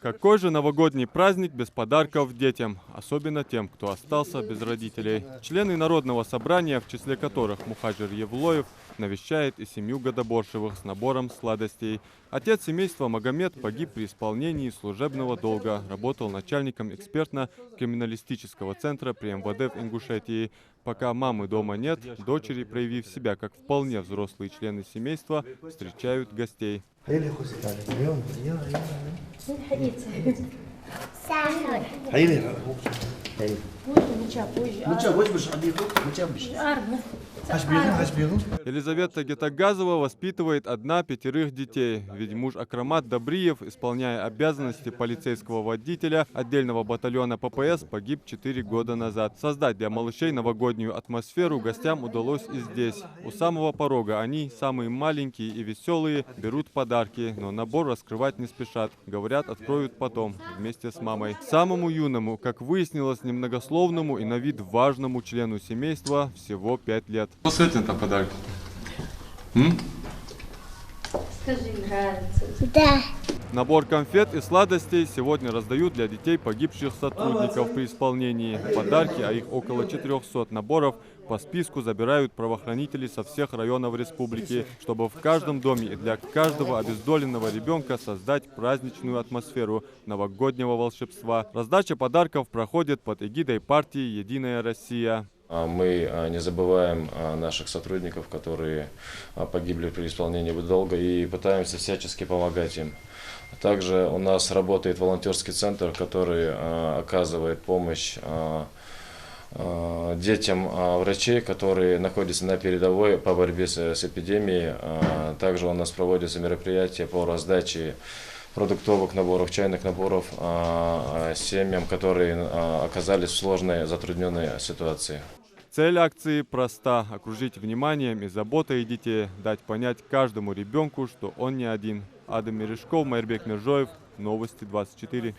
Какой же новогодний праздник без подарков детям, особенно тем, кто остался без родителей. Члены Народного собрания, в числе которых Мухаджир Евлоев, навещает и семью Гадаборшевых с набором сладостей. Отец семейства Магомед погиб при исполнении служебного долга, работал начальником экспертно-криминалистического центра при МВД в Ингушетии. Пока мамы дома нет, дочери, проявив себя как вполне взрослые члены семейства, встречают гостей. Елизавета Гетагазова воспитывает одна 5 детей, ведь муж Акрамат Добриев, исполняя обязанности полицейского водителя отдельного батальона ППС, погиб 4 года назад. Создать для малышей новогоднюю атмосферу гостям удалось и здесь. У самого порога они, самые маленькие и веселые, берут подарки, но набор раскрывать не спешат. Говорят, откроют потом, вместе с мамой. Самому юному, как выяснилось, немногословному и на вид важному члену семейства всего 5 лет. Посмотрите на подарки. Скажи, нравится? Да. Набор конфет и сладостей сегодня раздают для детей погибших сотрудников при исполнении. Подарки, а их около 400 наборов, по списку забирают правоохранители со всех районов республики, чтобы в каждом доме и для каждого обездоленного ребенка создать праздничную атмосферу новогоднего волшебства. Раздача подарков проходит под эгидой партии «Единая Россия». Мы не забываем наших сотрудников, которые погибли при исполнении долга, и пытаемся всячески помогать им. Также у нас работает волонтерский центр, который оказывает помощь детям врачей, которые находятся на передовой по борьбе с эпидемией. Также у нас проводятся мероприятия по раздаче продуктовых наборов, чайных наборов семьям, которые оказались в сложной, затрудненной ситуации. Цель акции проста – окружить вниманием и заботой детей, дать понять каждому ребенку, что он не один. Адам Мережков, Майрбек Мержоев, Новости 24.